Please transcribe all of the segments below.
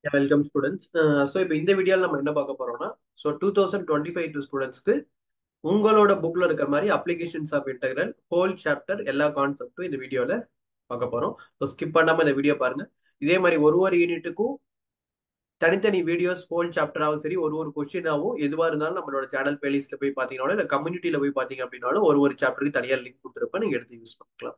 Yeah, welcome students. இப்போ இந்த வீடியோல நம்ம என்ன பார்க்க போறோம்னா 2025 ஸ்டூடெண்ட்ஸ்க்கு உங்களோட புக்ல இருக்கிற மாதிரி applications of integral whole chapter எல்லா கான்செப்டும் இந்த வீடியோல பார்க்க போறோம். ஸோ ஸ்கிப் பண்ணாம இந்த வீடியோ பாருங்க. இதே மாதிரி ஒரு யூனிட்டுக்கும் தனித்தனி வீடியோஸ் ஹோல் சாப்டராகவும் சரி ஒரு கொஸ்டினாவும் எதுவா இருந்தாலும் நம்மளோட சேனல் பிளேலிஸ்ட்ல போய் பாத்தீங்கன்னாலும் இல்ல கம்யூனிட்டியில போய் பாத்தீங்க அப்படின்னாலும் ஒரு சாப்டருக்கு தனியா லிங்க் கொடுத்துருப்பேன், நீங்க எடுத்து யூஸ் பண்ணிக்கலாம்.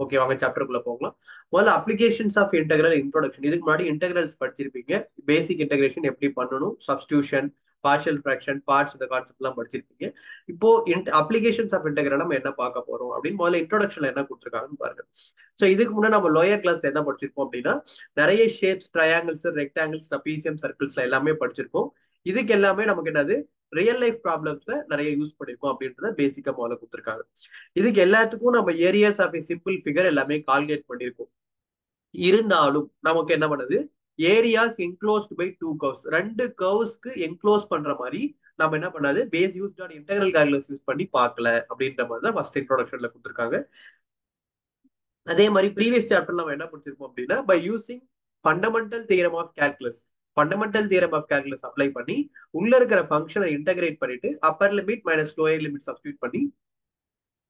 ஓகே, வாங்க சாப்டருக்குள்ள போகலாம். முதல்ல அப்ளிகேஷன்ஸ் ஆஃப் இன்டெகிரல் இன்ட்ரோடக்ஷன். இதுக்கு முன்னாடி இன்டெகிரல்ஸ் படிச்சிருப்பீங்க. பேசிக் இன்டெகிரேஷன் எப்படி பண்ணணும், சப்ஸ்டியூஷன், பார்ஷியல் ஃபிராக்ஷன், பார்ட்ஸ், இந்த கான்செப்ட் எல்லாம் படிச்சிருப்பீங்க. இப்போ அப்ளிகேஷன்ஸ் ஆஃப் இன்டெகிரல் நம்ம என்ன பார்க்க போறோம் அப்படின்னு முதல்ல இன்ட்ரோடக்ஷன்ல என்ன கொடுத்துருக்காங்கன்னு பாருங்க. சோ இதுக்கு முன்னாடி நம்ம லோயர் கிளாஸ்ல என்ன படிச்சிருப்போம் அப்படின்னா நிறைய ஷேப்ஸ், ட்ரையாங்கிள்ஸ், ரெக்டாங்கிள்ஸ், ட்ரபீசியம், சர்க்கிள்ஸ்ல எல்லாமே படிச்சிருக்கோம். இதுக்கு எல்லாமே நமக்கு என்னது ரியல் லைஃப் ப்ராப்ளம்ஸ்ல நிறைய யூஸ் பண்ணிருக்கோம் அப்படின்றத பேசிக்கா முதல்ல கொடுத்துருக்காங்க. இதுக்கு எல்லாத்துக்கும் நம்ம areas of a simple figure எல்லாமே கால்குலேட் பண்ணிருக்கோம். இருந்தாலும் நமக்கு என்ன பண்ணுது, areas enclosed by two curves, ரெண்டு கர்வ்ஸ்க்கு என்க்ளோஸ் பண்ற மாதிரி நம்ம என்ன பண்ணாது base use on integral calculus use பண்ணி பார்க்கல அப்படின்ற மாதிரி தான் ஃபர்ஸ்ட் இன்ட்ரோடக்ஷன்ல கொடுத்துருக்காங்க. அதே மாதிரி ப்ரீவியஸ் சாப்டர்ல நம்ம என்ன படிச்சிருப்போம் அப்படின்னா by using fundamental theorem of calculus, fundamental theorem of calculus apply பண்ணி உள்ள இருக்கிற ஃபங்க்ஷனை இன்டகிரேட் பண்ணிட்டு upper limit minus lower limit substitute பண்ணி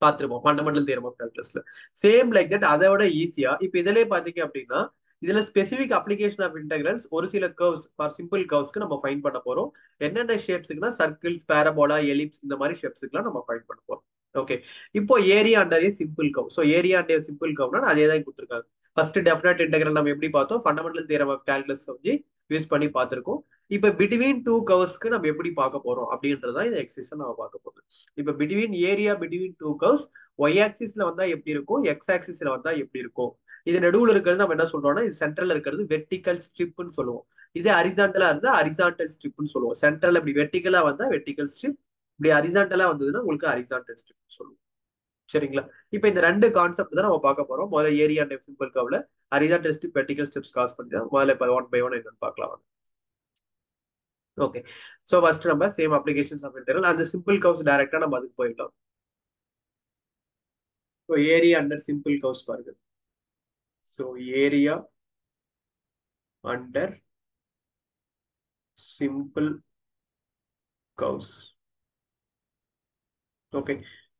பார்த்திருப்போம் ஃபண்டமெண்டல் தியரம் ஆஃப் கால்குலஸ்ல. சேம் லைக் தட் அதோட ஈஸியா இப்ப இதுலயே பாத்தீங்க அப்படின்னா இதுல ஸ்பெசிபிக் அப்ளிகேஷன் ஆஃப் இன்டெகிரல்ஸ் ஒரு சில கர்வ்ஸ் ஃபார் சிம்பிள் கர்வ்ஸ்க்கு நம்ம ஃபைன் பண்ண போறோம். என்னென்ன ஷேப்ஸ்க்குன்னா சர்க்கிள்ஸ், பேரபோலா, எலிப்ஸ், இந்த மாதிரி ஷேப்ஸ்க்குலாம் நம்ம ஃபைன் பண்ண போறோம். ஓகே, இப்போ area under a simple curve. So area under a simple கர்வ்னா அதே தான் கொடுத்துருக்காங்க. ஃபர்ஸ்ட் டெஃபினட் இன்டெகிரல் நம்ம எப்படி பார்த்தோம், ஃபண்டமெண்டல் தியரம் ஆஃப் கால்குலஸ் வந்து யூஸ் பண்ணி பார்த்திருக்கோம். இப்ப பிட்வீன் டூ கர்வ்ஸ்க்கு நம்ம எப்படி பார்க்க போறோம் அப்படின்றதான் இந்த எக்ஸசைஸ் நம்ம பார்க்க போறோம். இப்ப between area between two curves y ஆக்சிஸ்ல வந்தா எப்படி இருக்கும், எக்ஸ் ஆக்சிஸ்ல வந்தா எப்படி இருக்கும். இது நடுவுல இருக்கிறது நம்ம என்ன சொல்றோம்னா இது சென்ட்ரல்ல இருக்கிறது வெர்டிகல் ஸ்ட்ரிப்னு சொல்லுவோம். இது ஹரிசாண்டலா இருந்தா ஹரிசாண்டல் ஸ்ட்ரிப்னு சொல்லுவோம். சென்ட்ரல் இப்படி வெர்டிகலா வந்தா வெர்டிகல் ஸ்ட்ரிப், இப்படி ஹரிசாண்டலா வந்ததுன்னா உங்களுக்கு ஹரிசாண்டல் ஸ்ட்ரிப் சொல்லுவோம். சரிங்களா? இப்ப இந்த ரெண்டு கான்செப்ட் தான் நம்ம பார்க்க போறோம். முதல்ல ஏரியா அண்ட் சிம்பிள் கர்வ்ல ஹரிசாண்டல் ஸ்ட்ரிப், வெர்டிகல் ஸ்ட்ரிப்ஸ் காஸ் பண்ணி தான் முதல்ல இப்ப ஒன் பை ஒன் என்னன்னு பார்க்கலாம். ஓகே, சோ ஃபர்ஸ்ட் நம்ம சேம் அப்ளிகேஷன்ஸ் ஆஃப் இன்டெகிரல் அந்த சிம்பிள் கர்வ்ஸ் டைரக்டா நம்ம அதுக்கு போயிடலாம். So area under simple curves பாருங்க. So area under simple curves. Okay,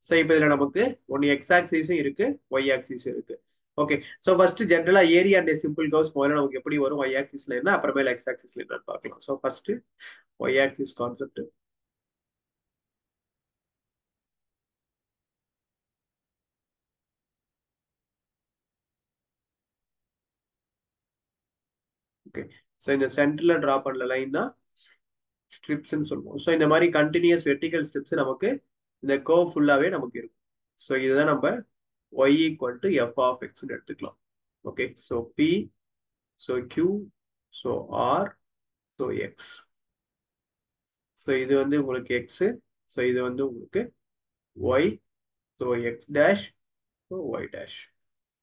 so இப்போ இதுல நமக்கு ஒன்னு எக்ஸ் ஆக்சிஸும் இருக்கு, ஒய் ஆக்சிஸும் இருக்கு. ஓகே, ஸோ ஃபர்ஸ்ட் ஜென்ரலா ஏரியா அண்ட் சிம்பிள் கர்வ்ஸ் முதல்ல நமக்கு எப்படி வரும், ஒய் ஆக்சிஸ்ல என்ன, அப்புறமேல எக்ஸ் ஆக்சிஸ்ல என்னன்னு பார்க்கலாம். So first y axis concept. Okay, so இந்த சென்டர்ல டிரா பண்ணல லைன் தான் ஸ்ட்ரிப்ஸ்ன்னு சொல்லுவோம். ஸோ இந்த மாதிரி கண்டினியூஸ் வெர்டிகல் ஸ்ட்ரிப்ஸ் நமக்கு இந்த கர்வ் ஃபுல்லாவே நமக்கு இருக்கும். ஸோ இதுதான் நம்ம y equal to f of எக்ஸ்ன்னு எடுத்துக்கலாம். Okay, so B, so q, so r, so x. So இது வந்து உங்களுக்கு எக்ஸ், ஸோ இது வந்து உங்களுக்கு y, so x dash, so y dash.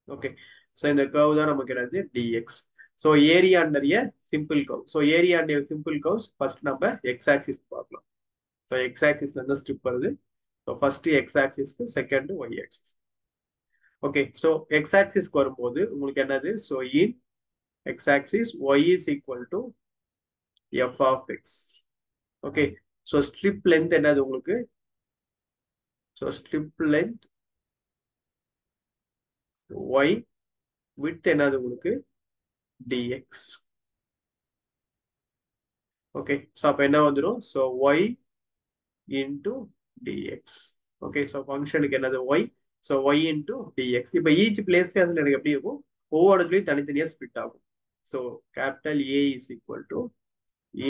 Okay, so இந்த கர்வ் தான் நமக்கு என்னது d x. So area under a simple curve. So area under simple curves first நம்ம எக்ஸ் ஆக்சிஸ் பார்க்கலாம். ஸோ எக்ஸ் ஆக்சிஸ்ல இருந்து ஸ்ட்ரிப் வருது. ஸோ ஃபர்ஸ்ட் எக்ஸ் ஆக்சிஸ்க்கு, second Y axis. Okay, so x ஆக்சிஸ்க்கு வரும்போது உங்களுக்கு என்னது, so in x axis y is equal to f of x. Okay, so strip length என்னது உங்களுக்கு, so strip length y, with என்னது உங்களுக்கு டிஎக்ஸ். ஓகே, ஸோ அப்போ என்ன வந்துடும், so y into d x. Okay, so ஃபங்க்ஷனுக்கு என்னது y, so y into d x. இப்போ ஈச் பிளேஸ்ல எனக்கு எப்படி இருக்கும், ஒவ்வொரு இடத்துலையும் தனித்தனியா ஸ்பிட் ஆகும். So capital A is equal to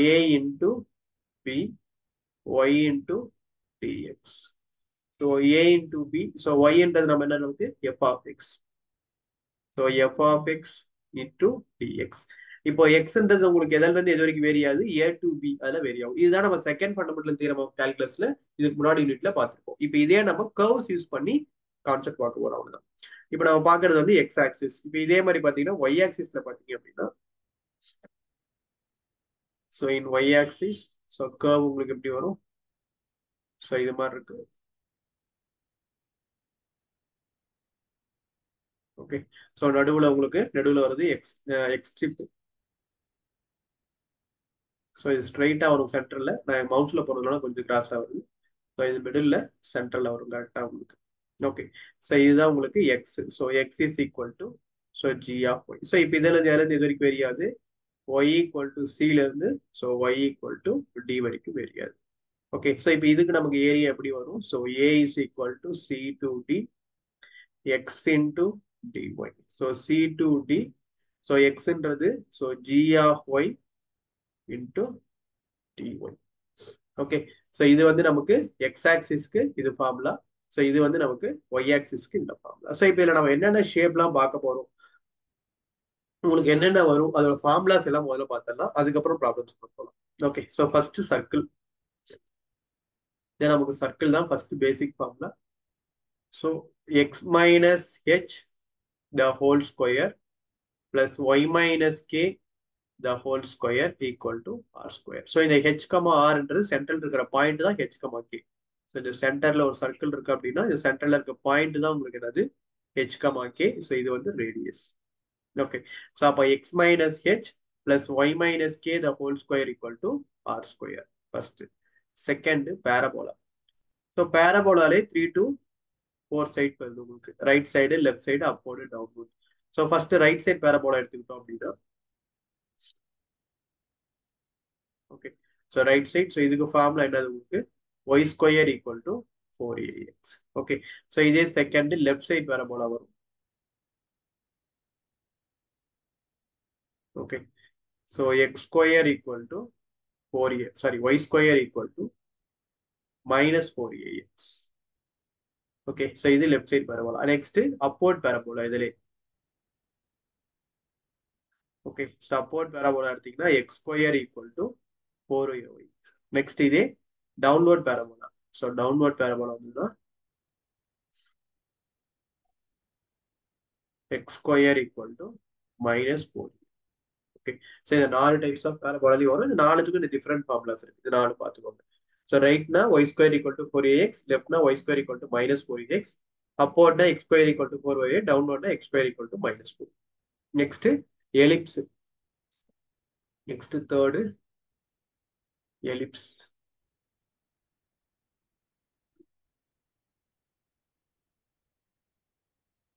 A into b y into d x. So a into b, so ஒய்ன்றது நம்ம என்ன நமக்கு f of x. So f of x into d x. இப்போ எக்ஸ்ன்றது உங்களுக்கு எதுல இருந்து எது வரைக்கும் வேரி ஆகுது, ஏ டு பி அதுல வேரி ஆகும். இதுதான் நம்ம செகண்ட் ஃபண்டமெண்டல் தியரம் ஆஃப் கால்குலஸ்ல இதுக்கு முன்னாடி யூனிட்ல பார்த்திருப்போம். இப்போ இதே நம்ம கர்வ்ஸ் யூஸ் பண்ணி கான்செப்ட் பார்க்க போறோம், அவ்வளவுதான். இப்போ நம்ம பாக்குறது வந்து எக்ஸ் ஆக்சிஸ். இப்போ இதே மாதிரி பாத்தீங்கன்னா ஒய் ஆக்சிஸ்ல பாத்தீங்க அப்படின்னா, so in y axis, so curve உங்களுக்கு எப்படி வரும், ஸோ இது மாதிரி இருக்கு. ஓகே, ஸோ நடுவுல உங்களுக்கு நடுவுல வருது எக்ஸ், எக்ஸ் ஸ்ட்ரிப். ஸோ இது ஸ்ட்ரைட்டாக வரும் சென்டரில். நான் மவுஸில் போகிறதுனால கொஞ்சம் கிராஸாக வருது. ஸோ இது மிடில் சென்டரில் வரும் கரெக்டாக உங்களுக்கு. ஓகே, ஸோ இதுதான் உங்களுக்கு x. So x is equal to so g of y. So இப்போ இதில் இது வரைக்கும் வெரியாது. ஒய் ஈக்குவல் டு சிலேருந்து so y equal to d வரைக்கும் வெரியாது. ஓகே, ஸோ இப்போ இதுக்கு நமக்கு ஏரியா எப்படி வரும்? So a is equal to c to d x into d y. So c to d so எக்ஸ்ன்றது so g of y into d y. Okay, so இது வந்து நமக்கு எக்ஸ் ஆக்சிஸ்க்கு இது ஃபார்முலா. ஸோ இது வந்து நமக்கு ஒய் ஆக்சிஸ்க்கு இந்த ஃபார்முலா. ஸோ இப்போ இதில் நம்ம என்னென்ன ஷேப்லாம் பார்க்க போறோம், உங்களுக்கு என்னென்ன வரும், அதோட ஃபார்முலாஸ் எல்லாம் முதல்ல பார்த்தலாம், அதுக்கப்புறம் ப்ராப்ளம்ஸ் போகலாம். Okay, so first circle. நமக்கு சர்க்கிள் தான் first basic formula. So x minus h the whole square plus y minus k the whole square equal to r square. So இந்த h, r என்றது சென்டர்ல இருக்கிற பாயிண்ட் தான் h, k. So இந்த சென்டர்ல ஒரு சர்க்கிள் இருக்கு அப்படின்னா இந்த சென்டர்ல இருக்க பாயிண்ட் தான் உங்களுக்கு என்னது h, k. So இது வந்து ரேடியஸ். ஓகே, ஸோ அப்போ x minus h plus y minus k the whole square equal to r square. First. Second parabola. So பேரபோலாலே 3 to 4 சைட் வருது உங்களுக்கு. Right side, left side, upward, downward. So first right side parabola எடுத்துக்கிட்டோம் அப்படின்னா okay, so right side. So இதுக்கு formula என்னது உங்களுக்கு y square equal to 4ax. Okay, so இதே second left side parabola வரும். Okay, so x square equal to 4a, sorry y square equal to minus 4ax. Okay, so இது left side parabola. Next upward parabola இதிலே. Okay, so upward parabola எடுத்தீங்கன்னா x square equal to 4ay. Next இதே downward parabola. So downward parabola வந்துன்னா x square equal to minus 4. Okay, so இந்த 4 types of பேரபோலாலையும் வரும். இந்த 4த்துக்கும் இந்த different formulas இருக்கு. இது 4 பார்த்துக்கோங்க. ஸோ ரைட்னா y square equal to 4ax, லெஃப்ட்னா y square equal to minus 4ax, அப்போர்ட்னா x square equal to 4y, டவுன்வர்ட்னா x square equal to minus 4. Next ellipse. Next third ellipse.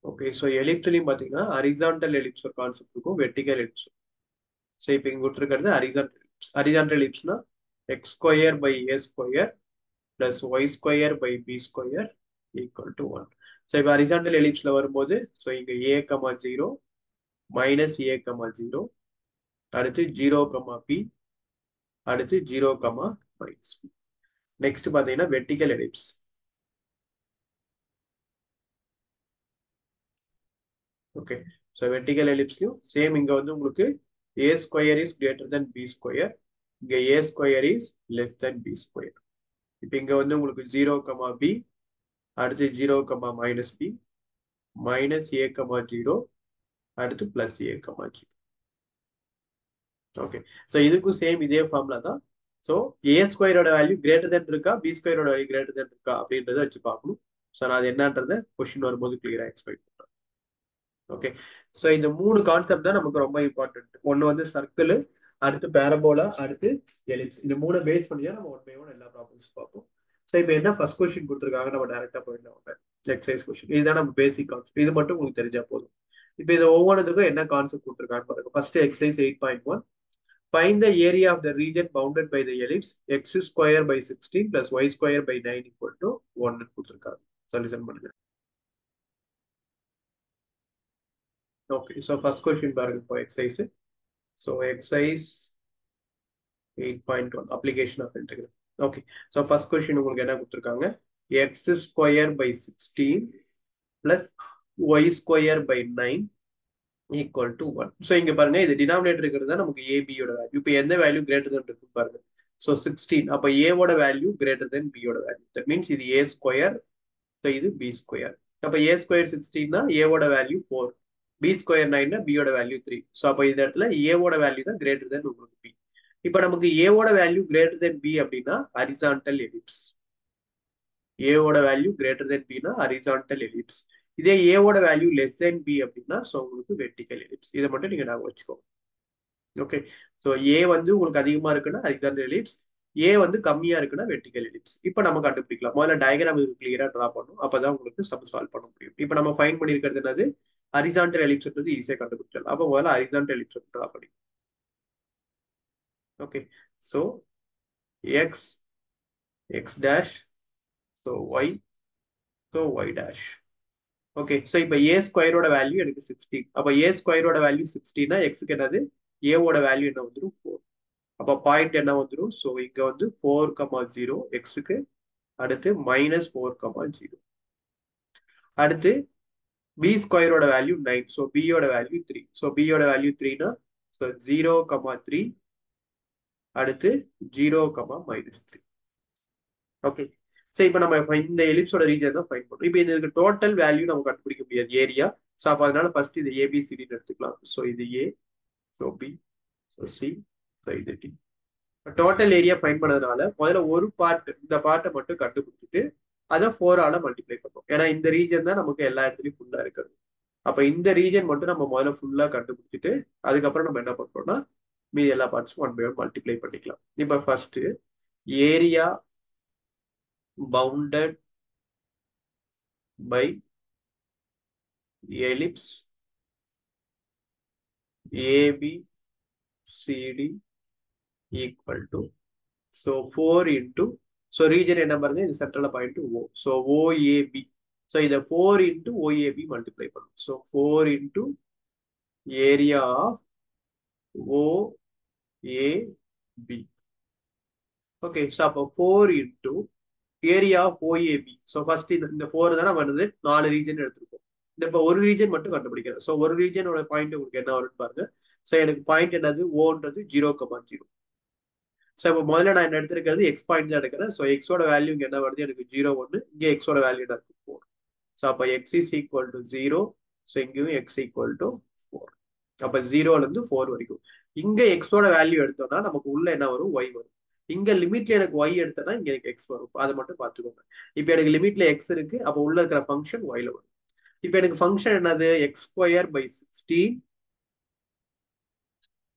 Okay, so எலிப்ஸ்லையும் பார்த்தீங்கன்னா horizontal ellipse ஒரு concept இருக்கும், vertical ellipse. So இப்போ இங்கே கொடுத்துருக்கிறது ஹரிசான்டல் எலிப்ஸ். ஹரிசான்டல் எலிப்ஸ்னா x square by a square plus y square by b square equal to 1. So இப்போ horizontal எலிப்ஸ்ல வரும்போது ஸோ இங்கே a, 0 மைனஸ் a, 0 அடுத்து 0, p அடுத்து 0, மைனஸ் p. நெக்ஸ்ட் பார்த்தீங்கன்னா vertical ellipse. Okay, so vertical எலிப்ஸ்லையும் same. இங்கே வந்து உங்களுக்கு a square is greater than b square, இங்கே a square is less than b square. இப்போ இங்கே வந்து உங்களுக்கு 0, b அடுத்து 0, மைனஸ் b மைனஸ் a, 0 அடுத்து பிளஸ் a, 0. ஓகே, ஸோ இதுக்கும் சேம் இதே ஃபார்முலா தான். ஸோ ஏ ஸ்கொயரோட வேல்யூ கிரேட்டர் தென் இருக்கா, பி ஸ்கொயரோட வேல்யூ கிரேட்டர் தென் இருக்கா அப்படின்றத வச்சு பார்க்கணும். ஸோ நான் அது என்னன்றதை கொஸ்டின் வரும்போது கிளியரா எக்ஸ்பிளைன் பண்றேன். ஓகே, ஸோ இந்த 3 கான்செப்ட் தான் நமக்கு ரொம்ப இம்பார்ட்டன்ட். ஒன்று வந்து சர்க்கிள், அடுத்து பேரபோலா, அடுத்து எலிப்ஸ். இந்த 3 பேஸ் பண்ணி தான் நம்ம ஒன் பை ஒன் எல்லா ப்ராப்ளம்ஸ் பார்ப்போம். ஸோ இப்போ என்ன ஃபர்ஸ்ட் கொஸ்டின் கொடுத்துருக்காங்க, நம்ம டேரக்டா போயிடலாம். எக்ஸசைஸ் கொஸ்டின் இதுதான் நம்ம பேசிக் கான்செப்ட். இது மட்டும் உங்களுக்கு தெரிஞ்சா போதும். இப்போ இது ஒவ்வொன்றுக்கும் என்ன கான்செப்ட் கொடுத்துருக்காங்க பாருங்க. First exercise 8.1. Find the area of the region bounded by the ellipse x square by 16 plus y square by 9 equal to 1 கொடுத்திருக்காங்க. சொல்யூஷன் பண்ணுங்க. Okay, so first question பாருங்க for exercise. So exercise 8.1 application of integral. Okay, so first question உங்களுக்கு என்ன கொடுத்திருக்காங்க, x square by 16 plus y square by 9 equal to 1. So இங்க பாருங்க, இது denominator இருக்கிறது நமக்கு ஏபியோட வேல்யூ. இப்போ எந்த வேல்யூ கிரேட்டர் தென் இருக்கு பாருங்க. ஸோ 16, அப்போ ஏவோட வேல்யூ கிரேட்டர் தென் பியோட வேல்யூ. தட் மீன்ஸ் இது ஏ ஸ்கொயர், ஸோ இது பி ஸ்கொயர். அப்போ ஏ ஸ்கொயர் 16னா ஏவோட வேல்யூ 4, பி ஸ்கொயர் 9னா பியோட வேல்யூ 3. ஸோ அப்போ இந்த இடத்துல ஏவோட வேல்யூ தான் கிரேட்டர் தென் உங்களுக்கு பி. இப்போ நமக்கு ஏவோட வேல்யூ கிரேட்டர் தென் பி அப்படின்னா ஹரிசான்டல் எலிப்ஸ். ஏவோட வேல்யூ கிரேட்டர் தென் பினா ஹரிசான்டல் எலிப்ஸ். இதே ஏவோட வேல்யூ லெஸ் தென் பி அப்படின்னா ஸோ உங்களுக்கு வெர்டிகல் எலிப்ஸ். இதை மட்டும் நீங்க ஞாபகம் வச்சுக்கோங்க. ஓகே. ஸோ ஏ வந்து உங்களுக்கு அதிகமா இருக்குன்னா ஹரிசாண்டல் எலிப்ஸ், ஏ வந்து கம்மியா இருக்குன்னா வெர்டிகல் எலிப்ஸ். இப்போ நம்ம கண்டுபிடிக்கலாம். முதல்ல டயக்ராம் இது கிளியரா டிரா பண்ணும், அப்பதான் உங்களுக்கு சம் சால்வ் பண்ண முடியும். இப்போ நம்ம ஃபைண்ட் பண்ணிருக்கிறது என்னது, ஹரிசாண்டல் எலிப்ஸ்ன்றது ஈஸியா கண்டுபிடிச்சிடலாம். அப்போ முதல்ல ஹரிசாண்டல் எலிப்ஸ் டிரா பண்ணி. Okay. So x, x dash, so y, so y dash. Okay. So இப்போ ஏ ஸ்கொயரோட வேல்யூ எனக்கு 16. அப்போ ஏ ஸ்கொயரோட வேல்யூ 16னா எக்ஸுக்கு என்னது, ஏவோட வேல்யூ என்ன வந்துடும் 4. அப்போ பாயிண்ட் என்ன வந்துடும், ஸோ இங்க வந்து 4,0 எக்ஸுக்கு, அடுத்து -4,0. அடுத்து பி ஸ்கொயரோட வேல்யூ 9, ஸோ பியோட வேல்யூ 3. ஸோ பியோட வேல்யூ 3னா ஸோ 0,3, அடுத்து 0,-3. ஓகே. சரி, இப்போ நம்ம இந்த எலிப்ஸோட ரீஜன் தான் ஃபைண்ட் பண்ணும். இப்போ இதுக்கு டோட்டல் வேல்யூ நம்ம கண்டுபிடிக்க முடியாது ஏரியா. ஸோ அப்போ அதனால ஃபர்ஸ்ட் இது ஏபிசிடின்னு எடுத்துக்கலாம். ஸோ இது A, so B, so C, so இது டி. டோட்டல் ஏரியா ஃபைண்ட் பண்ணதுனால முதல்ல ஒரு பார்ட், இந்த பார்ட்டை மட்டும் கண்டுபிடிச்சிட்டு அதை 4ஆல மல்டிப்ளை பண்ணுவோம். ஏன்னா இந்த ரீஜன் தான் நமக்கு எல்லா இடத்துலயும் ஃபுல்லா இருக்கிறது. அப்ப இந்த ரீஜன் மட்டும் நம்ம முதல்ல ஃபுல்லா கண்டுபிடிச்சிட்டு அதுக்கப்புறம் நம்ம என்ன பண்றோம்னா மீதி எல்லா பார்ட்ஸும் 1 by 1 மல்டிப்ளை பண்ணிக்கலாம். இப்ப first area bounded by ellipse ABCD equal to, so 4 into, so region என்ன பாருங்க, இது central point O, so OAB. So இதை 4 இன்டூ ஓஏபி மல்டிப்ளை பண்ணும். So 4 into area of OAB. Okay. So அப்போ 4 into area of OAB. So first இந்த 4 தானே வருது, 4 region எடுத்திருக்கோம். இந்த இப்போ ஒரு ரீஜன் மட்டும் கண்டுபிடிக்கிறேன். ஸோ ஒரு ரீஜனோட பாயிண்ட் உங்களுக்கு என்ன வரும்னு பாருங்க. ஸோ எனக்கு பாயிண்ட் என்னது, ஓன்றது 0,0. ஸோ இப்போ முதல்ல நான் என்ன எடுத்திருக்கிறது, எக்ஸ் பாயிண்ட் தான் எடுக்கிறேன். ஸோ எக்ஸோட வேல்யூ இங்கே என்ன வருது, எனக்கு 0,1. இங்கே எக்ஸோட வேல்யூ என்ன இருக்கு, 4. ஸோ அப்போ X is equal to 0. So இங்கேயும் எக்ஸ் ஈக்குவல் டு 4. அப்போ 0ல இருந்து 4 வரைக்கும். இங்க எக்ஸோட வேல்யூ எடுத்தோம்னா நமக்கு உள்ள என்ன வரும், ஒய் வரும். இங்க லிமிட்ல எனக்கு ஒய் எடுத்தேன்னா இங்க எனக்கு எக்ஸ் வரும். அதை மட்டும் பார்த்துக்கோங்க. இப்போ எனக்கு லிமிட்ல எக்ஸ் இருக்கு, அப்போ உள்ள இருக்கிற ஃபங்க்ஷன் ஒய்ல வரும். இப்போ எனக்கு ஃபங்க்ஷன் என்னது, x square by 16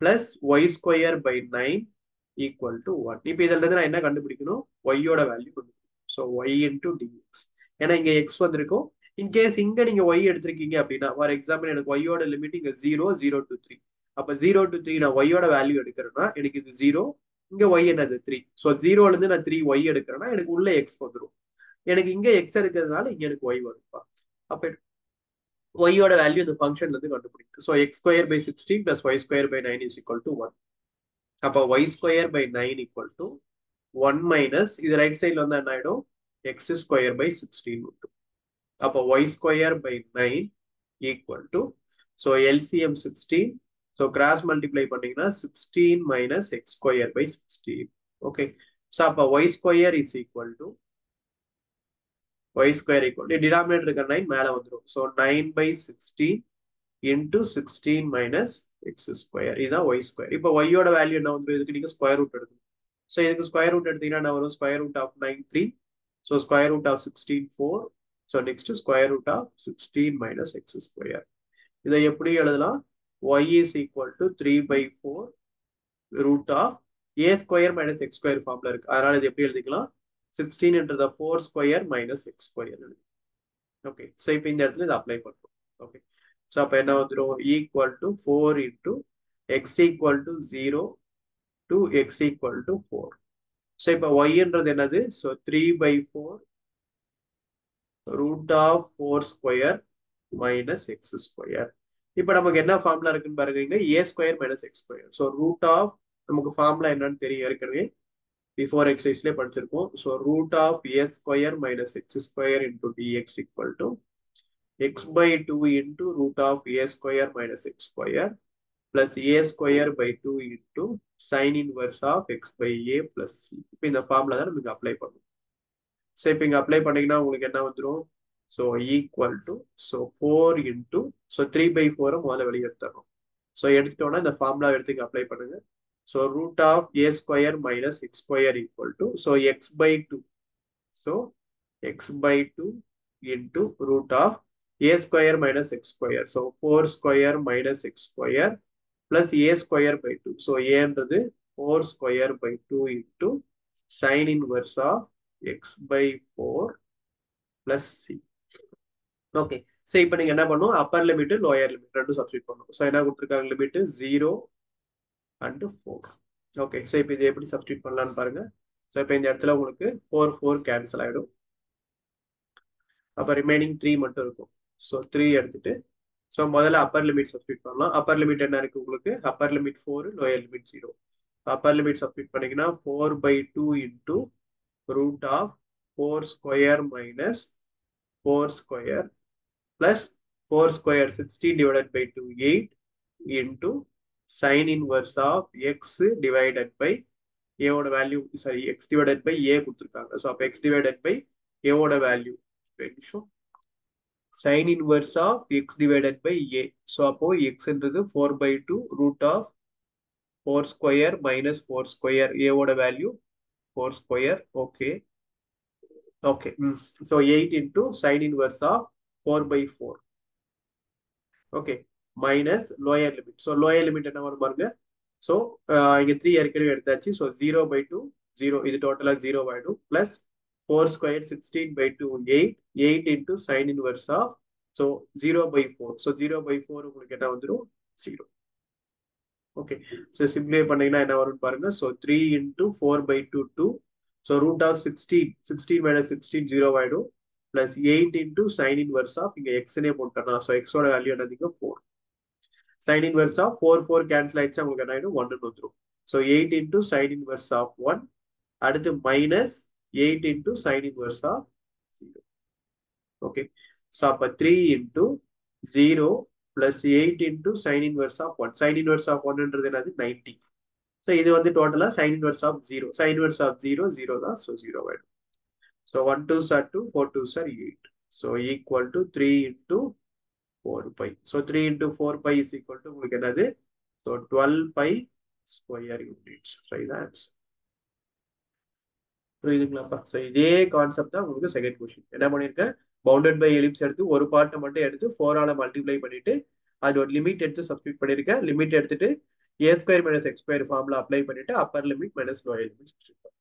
plus y square by 9 equal to 1. இப்போ இதுல இருந்து நான் என்ன கண்டுபிடிக்கணும், ஒய்யோட வேல்யூ கண்டுபிடிக்கணும். So y into dx. ஏன்னா இங்க எக்ஸ் வந்திருக்கும். இன்கேஸ் இங்க நீங்க ஒய் எடுத்திருக்கீங்க அப்படின்னா, ஃபார் எக்ஸாம்பிள் எனக்கு ஒய்யோட லிமிட் இங்க 0, 0 to 3. அப்ப 0 to 3 நான் ஒய்யோட வேல்யூ எடுக்கிறேன்னா எனக்கு இது 0, இங்க ஒய் என்னது 3. ஸோ 0ல இருந்து நான் 3 ஒய் எடுக்கிறேன்னா எனக்கு உள்ள எக்ஸ் வந்துடும். எனக்கு இங்க எக்ஸ் எடுக்கிறதுனால இங்க எனக்கு ஒய் வரும்பா. அப்ப ஒய்யோட வேல்யூ இந்த ஃபங்க்ஷன்ல இருந்து கண்டுபிடிக்கும். So x square by 16 plus y square by 9 is equal to 1. அப்ப y square by 9 equal to 1 minus இது ரைட் சைட்ல வந்து என்ன ஆயிடும், எக்ஸ் ஸ்கொயர் பை 16 மட்டும். அப்போ y square by 9 equal to, so LCM 16. So cross multiply பண்ணீங்கன்னா 16 minus x square by 16. Okay. So அப்போ y square is equal to, y square equal to denominator இருக்க 9 மேலே வந்துடும். So 9 by 16 into 16 minus x square, இதுதான் y square. இப்போ ஒய்யோட value என்ன வந்துடும், இதுக்கு நீங்க ஸ்கொயர் ரூட் எடுக்கணும். ஸோ இதுக்கு ஸ்கொயர் ரூட் எடுத்தீங்கன்னா என்ன வரும், square root of 9 3. So square root of 16 4. So next square root of 16 minus x square. இதை எப்படி எழுதலாம், y is equal to 3 by 4 root of a square minus x square ஃபார்ம்ல இருக்கு. அதனால இது எப்படி எழுதிக்கலாம், 16 into the 4 square minus x square. Okay. So இப்போ இந்த இடத்துல இதை அப்ளை பண்ணுறோம். ஓகே. ஸோ அப்போ என்ன வந்துடும், equal to 4 into x equal to 0 to x equal to 4. So இப்போ ஒய்ன்றது என்னது, so 3 by 4 root of 4 square minus x square. இப்போ நமக்கு என்ன ஃபார்முலா இருக்குன்னு பாருங்க, இங்க a square minus x square. So root of, நமக்கு ஃபார்முலா என்னன்னு தெரியும் ஏற்கனவே, பிஃபோர் எக்ஸசைஸ்லேயே படிச்சிருக்கோம். So root of a square minus x square into dx equal to x by 2 into root of a square minus x square plus a square by 2 into sine inverse of x by a plus c. இப்போ இந்த formula தான் நமக்கு apply பண்ணும். So இப்போ இங்கே apply பண்ணீங்கன்னா உங்களுக்கு என்ன வந்துடும், so equal to, so 4 into, so 3 by 4 முதல்ல வெளியே எடுத்துடணும். ஸோ எடுத்துட்டோம்னா இந்த ஃபார்முலா எடுத்து இங்கே அப்ளை பண்ணுங்க. So root of a square minus x square equal to, so x by 2. So x by 2 into root of a square minus x square. So 4 square minus x square plus a square by 2. So a என்றது 4 square by 2 into sin inverse of x by 4 plus c. Okay. So இப்போ நீங்க என்ன பண்ணும், upper limit lower limit ரெண்டும் substitute பண்ணும். So என்ன கொடுத்துருக்காங்க, limit 0 and 4. Okay. So இப்போ இது எப்படி சப்ஸ்டிட் பண்ணலாம்னு பாருங்க. ஸோ இப்போ இந்த இடத்துல உங்களுக்கு 4 4 கேன்சல் ஆயிடும். அப்போ ரிமைனிங் 3 மட்டும் இருக்கும். ஸோ 3 எடுத்துட்டு ஸோ முதல்ல அப்பர் லிமிட் சப்ஸ்டிட் பண்ணலாம். அப்பர் லிமிட் என்ன இருக்கு உங்களுக்கு, upper limit 4, lower limit 0. Upper limit substitute பண்ணீங்கன்னா 4/2 into root of 4 square minus 4 square plus 4 square 16 divided by 2 8 into sin inverse of x divided by a ஓட value, sorry x divided by a கொடுத்துருக்காங்க. So அப்போ x divided by a ஓட value sin inverse of x divided by a. So அப்போ x என்றது 4/2 root of 4 square minus 4 square, a ஓட value 4 square. Okay okay. So 8 into sin inverse of 4/4. Okay, minus lower limit. So lower limit என்ன வரும் பாருங்க. So இங்க 3 ஏற்கனவே எடுத்தாச்சு. So 0/2 0, இது டோட்டலா 0 ஆயிடும். Plus 4 square 16/2 8 8 into sin inverse of, so 0/4. So 0/4 உங்களுக்கு என்ன வந்துடும், 0. ஓகே. ஸோ சிம்பிளை பண்ணீங்கன்னா என்ன வரும்னு பாருங்க. So 3 into 4/2 2. So root of 16 minus 16 0 ஆயிடும். Plus 8 into sin inverse of, இங்க எக்ஸ்னே போட்டோம்னா ஸோ எக்ஸோட வேல்யூ என்னதுங்க 4. sin inverse of 4 4 கேன்சல் ஆயிடுச்சு, உங்களுக்கு என்ன ஆயிடும் 1 வந்துடும். So 8 into sin inverse of 1, அடுத்து minus 8 into sin inverse of 0. Okay. So அப்போ 3 into 0 plus 8 into sin inverse of 1. sin inverse of 1ன்றது என்னது 90. ஸோ இது வந்து டோட்டலா sin inverse of 0. sin inverse of 0 0 தான். ஸோ 0 ஆயிடும். So 1 2s are 2, 4 2s are 8. So equal to 3 into 4 pi. So 3 into 4 pi is equal to உங்களுக்கு என்னது, so 12 pi square units. So இதான் answer. புரியுதுங்களாப்பா? So இதே concept தான் உங்களுக்கு second question. என்ன பண்ணிருக்கேன், பவுண்டட் பை எலிப்ஸ் எடுத்து ஒரு பார்ட்டை மட்டும் எடுத்து 4ஆல மல்டிப்ளை பண்ணிட்டு அது ஒரு லிமிட் எடுத்து சப்ஸ்டிட் பண்ணிருக்கேன். லிமிட் எடுத்துட்டு a square minus x square ஃபார்ம்ல அப்ளை பண்ணிட்டு upper limit minus lower limit substitute பண்ணேன்.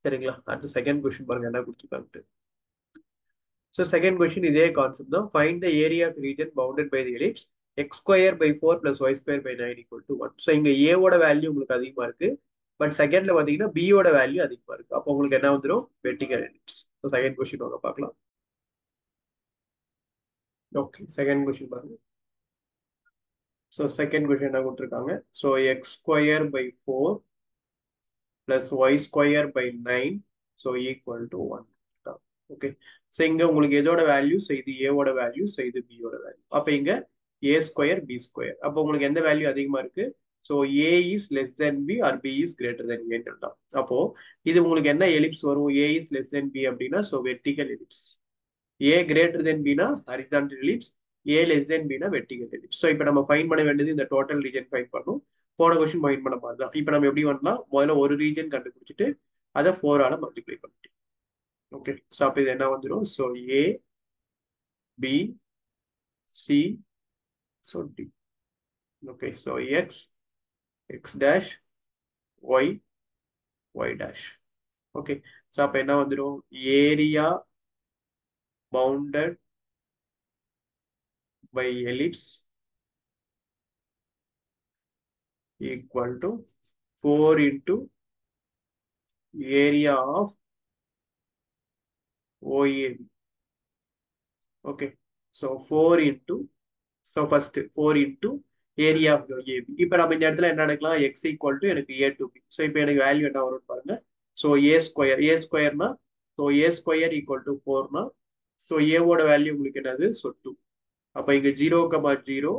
சரிங்களா? அடுத்து செகண்ட் கொஸ்டின் பாருங்க என்ன கொடுத்துருக்காங்க. So second question இதே கான்செப்ட் தான். Find the area of region bounded by the ellipse x square by 4 plus y square by 9 equal to 1. So இங்க a ஓட வேல்யூ உங்களுக்கு அதிகமா இருக்கு, பட் செகண்ட்ல பாத்தீங்கன்னா b ஓட வேல்யூ அதிகமா இருக்கு. அப்போ உங்களுக்கு என்ன வந்துடும், vertical ellipse. So second question வாங்க பார்க்கலாம். ஓகே, செகண்ட் கொஸ்டின் பாருங்க. ஸோ செகண்ட் கொஸ்டின் என்ன கொடுத்துருக்காங்க. So x square by 4 plus y square by 9 so equal to 1. Okay. So இங்க உங்களுக்கு எதோட வேல்யூ, ஸோ இது ஏவோட வேல்யூ, ஸோ இது பியோட வேல்யூ. அப்போ இங்க ஏ ஸ்கொயர் பி ஸ்கொயர். அப்போ உங்களுக்கு எந்த வேல்யூ அதிகமா இருக்கு, so a is less than b or b is greater than ஏன்னு எழுதலாம். அப்போ இது உங்களுக்கு என்ன எலிப்ஸ் வரும், a is less than b அப்படின்னா so vertical ellipse. A greater than பினா horizontal ellipse, a less than பினா வெர்டிகல் எலிப்ஸ். ஸோ இப்போ நம்ம ஃபைன் பண்ண வேண்டியது இந்த டோட்டல் ரீஜன் ஃபைன் பண்ணும். போன கொஸ்டின் ஃபைன் பண்ண மாதிரி தான். இப்போ நம்ம எப்படி பண்ணலாம், முதல்ல ஒரு ரீஜன் கண்டுபிடிச்சிட்டு அதை 4ஆல மல்டிப்ளை பண்ணிட்டு. ஓகே. ஸோ அப்போ இது என்ன வந்துடும், so A B C so D. Okay. So x x dash y y dash. Okay. So அப்போ என்ன வந்துடும், area bounded by ellipse equal to 4 into area of OAB. Okay, so 4 into, so first 4 into area of OAB. இப்போ நம்ம இந்த இடத்துல என்ன எடுக்கலாம், x equal to எனக்கு a to b. ஸோ இப்போ எனக்கு வேல்யூ என்ன வரும்னு பாருங்க. ஸோ a ஸ்கொயர்னா so a square equal to 4னா ஸோ a ஓட வேல்யூ உங்களுக்கு என்னது, ஸோ 2. அப்போ இங்க 0,0,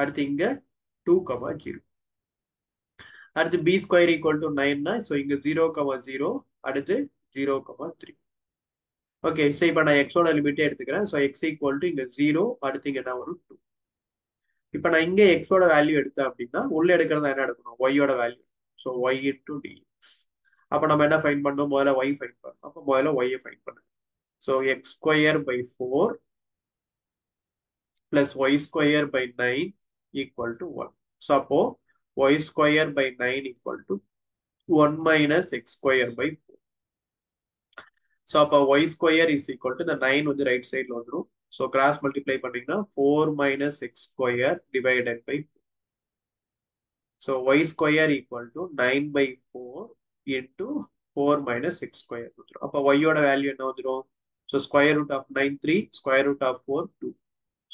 அடுத்து இங்க 2,0. அடுத்து b ஸ்கொயர் ஈக்குவல் டு 9னா ஸோ இங்க 0,0, அடுத்து 0,3. ஓகே. ஸோ இப்போ நான் எக்ஸோட லிமிட்டே எடுத்துக்கிறேன். ஸோ எக்ஸ் ஈக்குவல் டு இங்க 0, அடுத்து இங்க என்ன வரும் 2. இப்போ நான் இங்கே எக்ஸோட வேல்யூ எடுத்தேன் அப்படின்னா உள்ள எடுக்கிறதா என்ன எடுக்கணும், ஒய்யோட value. So y into dx. அப்போ நம்ம என்ன ஃபைன் பண்ணோம், முதல்ல ஒய் ஃபைன் பண்ணணும். அப்போ முதல்ல ஒய்யை ஃபைன் பண்ணுங்க. So x square by 4 plus y square by 9 equal to 1. So அப்போ y square by 9 equal to 1 minus x square by 4. So அப்போ y square is equal to இந்த 9 வந்து ரைட் சைடில் வந்துடும். ஸோ கிராஸ் மல்டிப்ளை பண்ணீங்கன்னா 4 minus x square divided by 4. So y square equal to 9 by 4 into 4 minus x square வந்துடும். அப்போ ஒய்யோட value என்ன வந்துடும்? So square root of 9 3, square root of 4 2.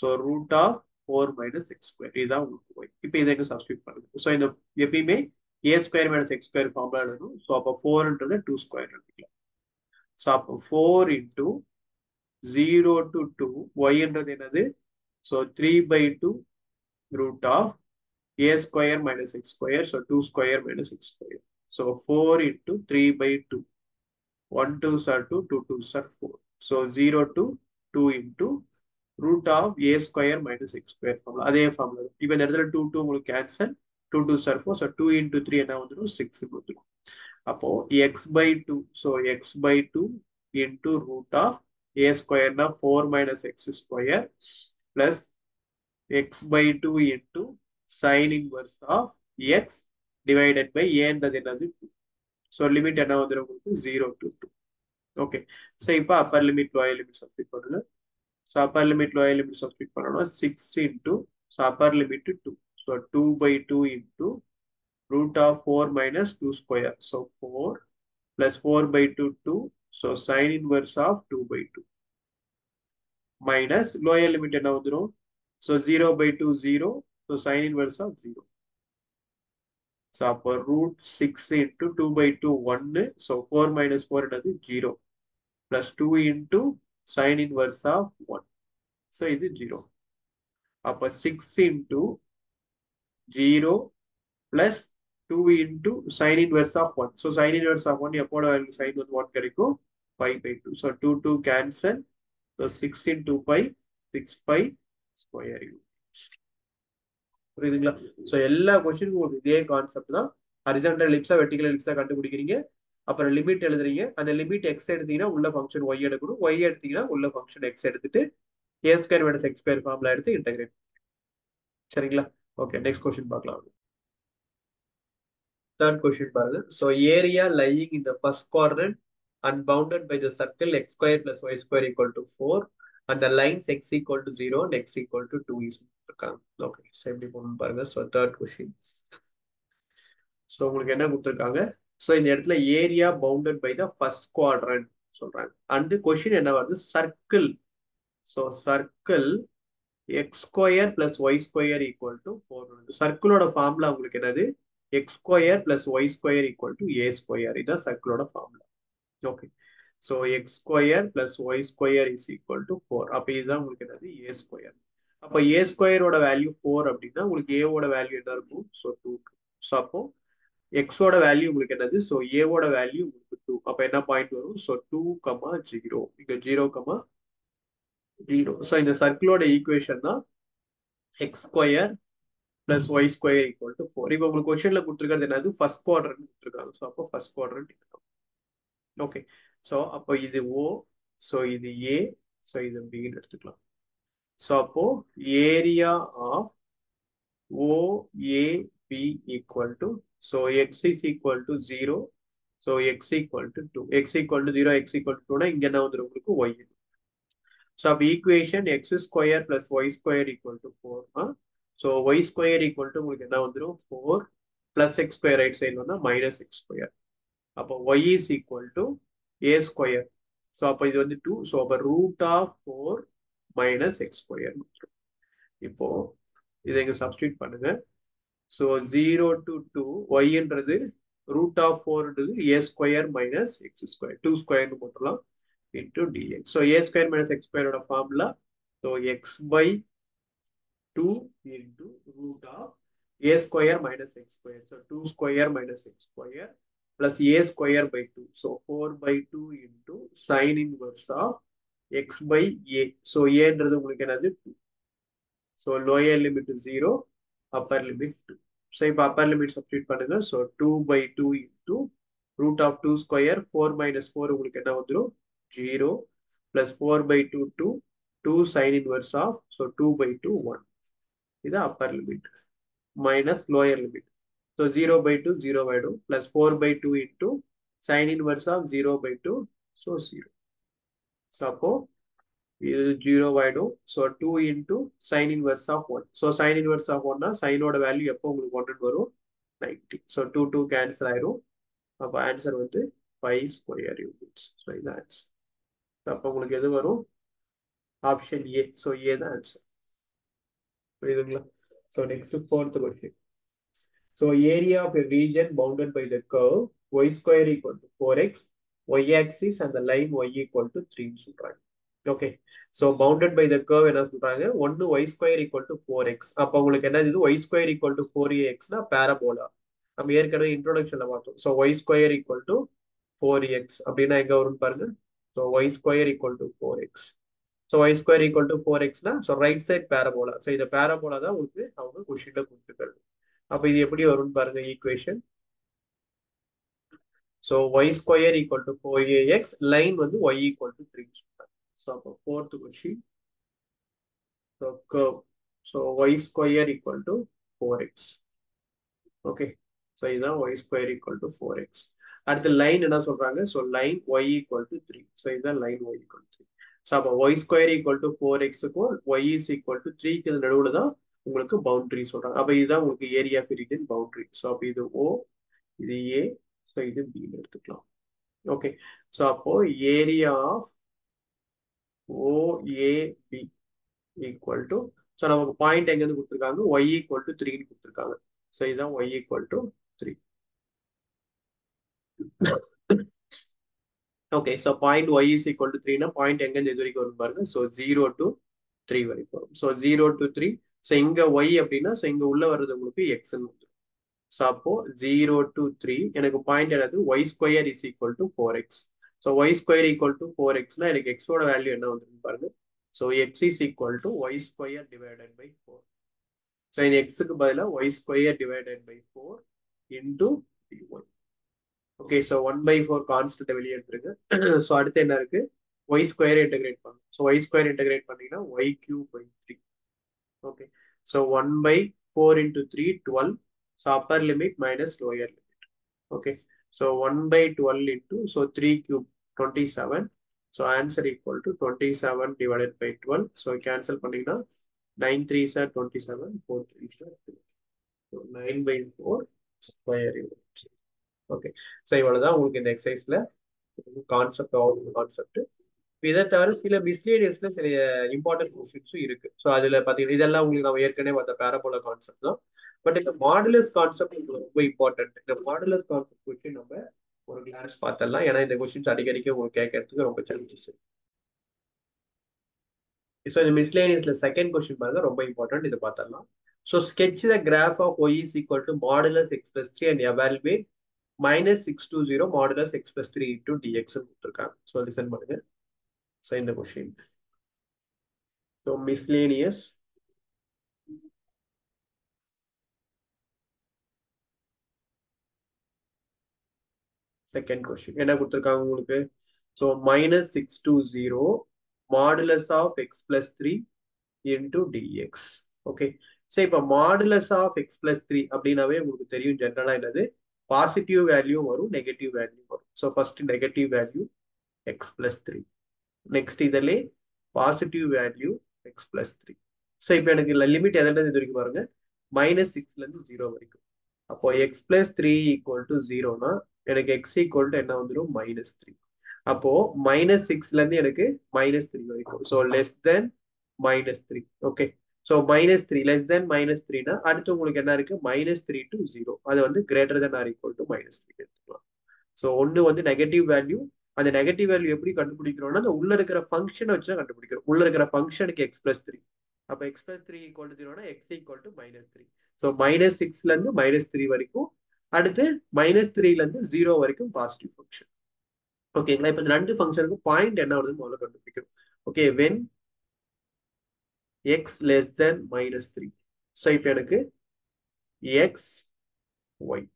So root of 4 minus x square இதுதான் உங்களுக்கு Y. இப்போ இதை எங்க சப்ஸ்டியூட் பண்ணுங்க. ஸோ இந்த எப்பயுமே a square minus x square formula எழுதணும். ஸோ அப்போ 4ன்றது 2 ஸ்கொயர் எழுதிக்கலாம். ஸோ அப்போ 4 இன்டூ 0 to 2 ஒய்ன்றது என்னது? So 3 by 2 root of a square minus x square, so 2 square minus x square. So 4 into 3 by 2. 1 2s are 2, 2 2s are 4. So 0 to 2 into root of a square minus x square formula. அதே formula. இப்போ இந்த இடத்துல 2 2 உங்களுக்கு cancel. 2 2s are 4. So 2 into 3 என்ன வந்துடும்? 6 வந்துடும். அப்போ x by 2. So x by 2 into root of a square na 4 minus x square plus x by 2 into sin inverse of x divided by a என்றது என்னது 2. So limit என்ன வந்துரும் உங்களுக்கு 0 to 2. Okay. So இப்போ upper limit lower limit substitute பண்ணுங்க. So upper limit lower limit substitute பண்ணனும் 6 into so upper limit 2. So 2 by 2 into root of 4 minus 2 square. So 4 plus 4 by 2 2. So sin inverse of 2 by 2 minus lower limit என்ன வந்துரும்? So 0 by 2 0. So sin inverse of 0. So upper root 6 into 2 by 2 1. So 4 minus 4 is 0. Plus 2 into sin inverse of 1. So it is 0. Upper 6 into 0 plus 2 into sin inverse of 1. So sin inverse of 1, sin with 1 கிடைக்கும் 5 by 2. So 2 2 cancel. So 6 into pi 6 pi square units. புரியுதுங்களா? So எல்லா கொஸ்டினுக்கும் உங்களுக்கு இதே concept தான். Horizontal எலிப்ஸா vertical எலிப்ஸா கண்டுபிடிக்கிறீங்க. அப்புறம் லிமிட் எழுதுறீங்க. அந்த லிமிட் எக்ஸ் எடுத்தீங்கன்னா உள்ள ஃபங்க்ஷன் ஒய் எடுக்கணும். ஒய் எடுத்தீங்கன்னா உள்ள ஃபங்க்ஷன் எக்ஸ் எடுத்துட்டு a square minus x square formula எடுத்து இன்டகிரேட். சரிங்களா? ஓகே, நெக்ஸ்ட் கொஸ்டின் பார்க்கலாம். தேர்ட் கொஸ்டின் பாருங்க. So area lying in the first quadrant and bounded by the circle x square plus y square equal to 4 and the lines x equal to 0 and x equal to 2 is இருக்காங்க. Okay, so எப்படி போகணும் பாருங்க. So third question. So உங்களுக்கு என்ன கொடுத்துருக்காங்க? So இந்த இடத்துல area bounded by the first quadrant சொல்றாங்க. அண்ட் கொஸ்டின் என்ன வருது? Circle. So circle x square plus y square equal to 4. சர்க்கிளோட ஃபார்முலா உங்களுக்கு என்னது? X square plus y square equal to a square. இதுதான் சர்க்கிளோட ஃபார்முலா. Okay, so x square plus y square is equal to 4. அப்போ இதுதான் உங்களுக்கு என்னது? A square. அப்போ ஏ ஸ்கொயரோட வேல்யூ 4 அப்படின்னா உங்களுக்கு ஏவோட வேல்யூ என்ன இருக்கும்? ஸோ 2. ஸோ அப்போ எக்ஸோட வேல்யூ உங்களுக்கு என்னது? ஸோ ஏவோட வேல்யூ உங்களுக்கு 2. அப்போ என்ன பாயிண்ட் வரும்? ஸோ 2, 0. இங்க 0, 0. ஸோ இந்த சர்க்கிளோட ஈக்குவேஷன் தான் x square plus y square equal to 4. இப்போ உங்களுக்கு கொஸ்டின்ல கொடுத்துருக்கிறது என்னது? ஃபர்ஸ்ட் குவாட்ரண்ட் கொடுத்துருக்காங்க. ஸோ அப்போ ஃபர்ஸ்ட் குவாட்ரண்ட். ஓகே, ஸோ அப்போ இது ஓ, ஸோ இது ஏ, ஸோ இது பின்னு எடுத்துக்கலாம். ஸோ அப்போ area of OAB equal to, so x is equal to 0, so x equal to 2. X equal to 0, x equal to 2 இங்க என்ன வந்துரும் உங்களுக்கு? y. So அப்ப equation x square plus y square equal to 4. So y square equal to உங்களுக்கு என்ன வந்துரும்? 4 plus x square right side வந்தா minus x square. அப்ப y is equal to a square. So அப்ப இது வந்து 2. So அப்ப root of 4 minus x square. இப்போ இதை இங்க சப்ஸ்டியூட் பண்ணுங்க. ஸோ 0 to 2 ஒய்ன்றது ரூட் ஆஃப் 4ன்றது a square minus x square 2 ஸ்கொயர்னு போட்டுலாம் into dx. So a square minus x ஸ்கொயரோட formula so x by 2 into root of a square minus x square. So 2 square minus x square plus a square by 2. So 4 by 2 into sine inverse of x by a. So ஏன்றது உங்களுக்கு என்னது? 2. So lower limit is 0, upper limit 2. So if upper limit substitute பண்ணுங்க. So 2 by 2 into root of 2 square 4 minus 4 உங்களுக்கு என்ன வந்துரும்? 0 plus 4 by 2 2 sin inverse of, so 2 by 2 1. இது upper limit. minus lower limit. So 0 by 2, 0 by 2 plus 4 by 2 into sin inverse of 0 by 2. So 0. Suppose இது 0 ஆயிடும். So 2 into sin inverse of 1. So sin inverse of 1 னா sin ஓட value எப்போ உங்களுக்கு 1 வரும் 90. So 2 2 cancel ஆயிரும். அப்ப ஆன்சர் வந்து 5 ஸ்கொயர் யூனிட்ஸ். ஸோ இது ஆன்சர். அப்போ உங்களுக்கு எது வரும் ஆப்ஷன் ஏ. ஸோ ஏ தான் ஆன்சர். புரியுதுங்களா? So next fourth question. So area of a region bounded by the curve y square equal to 4x, y-axis and the line y equal to 3 சொல்றாங்க. Okay. So bounded by the curve என்ன சொல்றாங்க? 1 y square equal to 4x. அப்ப உங்களுக்கு என்ன இது y square equal to 4ax னா parabola. நம்ம ஏற்கனவே இன்ட்ரோடக்ஷன்ல பார்த்தோம். So y square equal to 4x அப்படின்னா எங்க வரும்னு பாருங்க. So y square equal to 4x. So y square equal to 4x னா so right side parabola. So இந்த parabola தான் உங்களுக்கு அவங்க கொஸ்டின்ல கொடுத்துருக்காங்க. அப்ப இது எப்படி வரும்னு பாருங்க equation. So y square equal to 4ax, line வந்து y equal to 3. So அப்போ fourth question. So curve. So y square equal to 4x. Okay. So இதுதான் y square equal to 4x. அடுத்து லைன் என்ன சொல்றாங்க? So line y equal to 3. So இதுதான் line y equal to 3. So அப்போ y square equal to 4x க்கும் y is equal to 3க்கு நடுவுல தான் உங்களுக்கு பவுண்டரி சொல்றாங்க. அப்ப இதுதான் உங்களுக்கு area of region boundary. So அப்போ இது O, இது A, ஸோ இது B எடுத்துக்கலாம். ஓகே. ஸோ அப்போ area of OAB equal to so நமக்கு பாயிண்ட் எங்க இருந்து கொடுத்துருக்காங்க y ஈக்குவல் டு 3 கொடுத்துருக்காங்க. ஸோ இதுதான் y equal to 3. Okay. So point y is equal to 3னா பாயிண்ட் எங்க இருந்து எது வரைக்கும் வரும் பாருங்க. ஸோ 0 to 3 வரைக்கும் வரும். So 0 to 3. ஸோ இங்க y அப்படின்னா ஸோ இங்க உள்ள வர்றது உங்களுக்கு x ன்னு வந்துடும். ஸோ அப்போ 0 to 3 எனக்கு பாயிண்ட் என்னது y square is equal to 4x. So y square equal to 4xனா எனக்கு x ஓட வேல்யூ என்ன வந்துருக்கு பாருங்க. So x is equal to y square divided by 4. So இந்த எக்ஸுக்கு பதிலாக y square divided by 4 into dy. Okay. So 1/4 constant வெளியே எடுத்துருங்க. ஸோ அடுத்து என்ன இருக்கு y ஸ்கொயர் இன்டெகிரேட் பண்ணும். ஸோ y ஸ்கொயர் இன்டெகிரேட் பண்ணீங்கன்னா y cube by 3. Okay. So 1/4 into 3 12. So upper limit minus lower limit. Okay. So 1/12 into so 3 cube 27. So answer equal to 27 divided by 12. So cancel பண்ணீங்கன்னா 9 3s are 27, 4 3s are 2. So 9/4 square unit. Okay. So இவ்வளவுதான் உங்களுக்கு இந்த எக்ஸசைஸ்ல concept. இதை தவிர சில மிஸ்லேனியஸ்ல சில important கொஸ்டின்ஸும் இருக்கு. So அதுல பாத்தீங்கன்னா இதெல்லாம் உங்களுக்கு நம்ம ஏற்கனவே பார்த்த பேரபோலா கான்செப்ட் தான். பட் இந்த மாடுலஸ் கான்செப்ட் உங்களுக்கு ரொம்ப இம்பார்ட்டன்ட். இந்த மாடுலஸ் கான்செப்ட் கொஸ்டின் நம்ம ஒரு கிளாஸ் பார்த்தரலாம். ஏன்னா இந்த கொஸ்டின்ஸ் அடிக்கடிக்கு உங்களுக்கு கேட்கறதுக்கு ரொம்ப சான்சஸ் இருக்கு. ஸோ இந்த மிஸ்லேனியஸ்ல செகண்ட் கொஸ்டின் பாருங்க ரொம்ப இம்பார்ட்டன்ட். இதை பார்த்தரலாம். So sketch the graph of y is equal to modulus x plus 3 and evaluate -620 modulus x plus 3 into dx கொடுத்துருக்காங்க. ஸோ லிசன் பண்ணுங்க. So in the question, so miscellaneous second question என்ன கொடுத்திருக்காங்க உங்களுக்கு. So -620 modulus of x plus 3 into dx. Okay. So இப்போ modulus of x plus 3 அப்படின்னாவே உங்களுக்கு தெரியும் ஜெனரலா என்னது பாசிட்டிவ் வேல்யூ வரும் நெகட்டிவ் வேல்யூ வரும். So first negative value x plus 3. Next இதிலே positive value x plus 3. So இப்போ எனக்கு லிமிட் எதில் இது வரைக்கும் பாருங்க -6ல இருந்து 0 வரைக்கும். அப்போ எக்ஸ் பிளஸ் 3 ஈக்குவல் டு 0னா எனக்கு எக்ஸ் ஈக்குவல் டு என்ன வந்துடும் -3. அப்போ -6ல இருந்து எனக்கு -3 வரைக்கும். So less than -3. Okay. So -3 less than -3னா அடுத்து உங்களுக்கு என்ன இருக்கு -3 to 0. அது வந்து greater than or equal to -3 எடுத்துக்கலாம். ஸோ ஒன்று வந்து நெகட்டிவ் வேல்யூ. அந்த நெகட்டிவ் வேல்யூ எப்படி கண்டுபிடிக்கிறோம்னா அந்த உள்ள இருக்கிற ஃபங்க்ஷனை வச்சு தான் கண்டுபிடிக்கிறோம். உள்ள இருக்கிற ஃபங்க்ஷனுக்கு எக்ஸ் பிளஸ் 3. அப்போ எக்ஸ் பிளஸ் 3 ஈக்குவல் டு 0னா எக்ஸ் ஈக்குவல் டு -3. ஸோ -6ல இருந்து -3 வரைக்கும். அடுத்து -3ல இருந்து 0 வரைக்கும் பாசிட்டிவ் ஃபங்க்ஷன். ஓகேங்களா. இப்போ இந்த ரெண்டு ஃபங்க்ஷனுக்கு பாயிண்ட் என்ன வருதுன்னு முதல்ல கண்டுபிடிக்கிறோம். Okay. When X less than -3. So இப்போ எனக்கு எக்ஸ் ஒய்.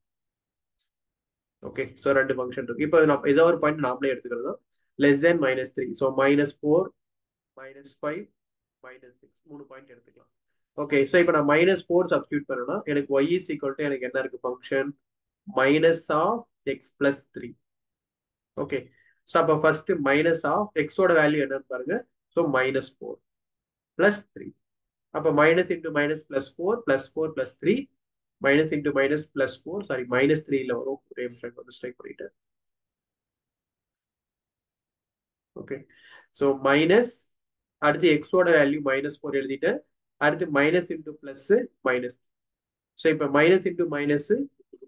ஓகே. ஸோ ரெண்டு ஃபங்க்ஷன் இருக்கு. இப்போ நம்ம ஏதோ ஒரு பாயிண்ட் நாமளே எடுத்துக்கிறது தான் லெஸ் தென் -3. ஸோ -4 -5 -6 3 பாயிண்ட் எடுத்துக்கலாம். ஓகே, ஸோ இப்போ நான் -4 சப்ஸ்டியூட் பண்ணேன்னா எனக்கு y இஸ் ஈக்குவல் டு எனக்கு என்ன இருக்கு function minus of x plus three. Okay, so அப்போ ஃபர்ஸ்ட் மைனஸ் ஆஃப் எக்ஸோட வேல்யூ என்னன்னு பாருங்க. So -4 plus three. அப்போ minus into minus plus four plus four plus three minus into minus plus four sorry minus த்ரீல வரும். ஒரே நிமிஷம் mistake பண்ணிட்டேன். ஓகே, ஸோ மைனஸ் அடுத்து எக்ஸோட வேல்யூ -4 எழுதிட்டேன். அடுத்து minus into plus minus. So இப்போ minus into minus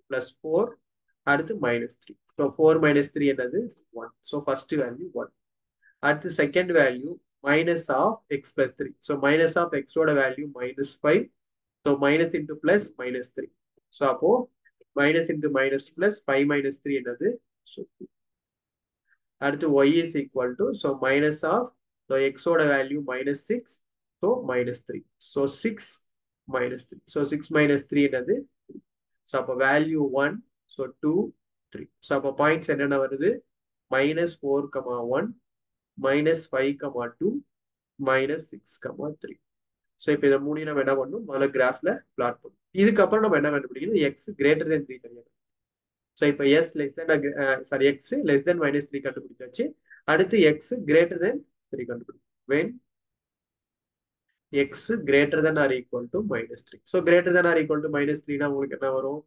plus four அடுத்து -3. ஸோ 4 - 3 என்னது 1. So first value 1. அடுத்து second value minus of x plus three. So minus of எக்ஸோட value -5. So minus into plus -3. So அப்போ minus into minus plus 5 - 3 என்னது. So அடுத்து y is equal to so minus of so எக்ஸோட value -6. So -3. So 6 - 3. So 6 - 3 என்னது. So அப்போ value 1. So 2 3. So அப்போ points என்னென்ன வருது -4, 1 -5, 2 -6, 3. ஸோ இப்போ இதை மூணு நம்ம என்ன பண்ணணும் முதல்ல கிராஃப்ல பிளாட் பண்ணணும். இதுக்கப்புறம் நம்ம என்ன கண்டுபிடிக்கணும் எக்ஸ் கிரேட்டர் தென் 3 தெரியாது. ஸோ இப்போ s less than sorry x less than -3 கண்டுபிடிச்சாச்சு. அடுத்து எக்ஸ் கிரேட்டர் தென் 3 கண்டுபிடிக்கும். when x greater than or equal to -3. So greater than or equal to -3னா உங்களுக்கு என்ன வரும்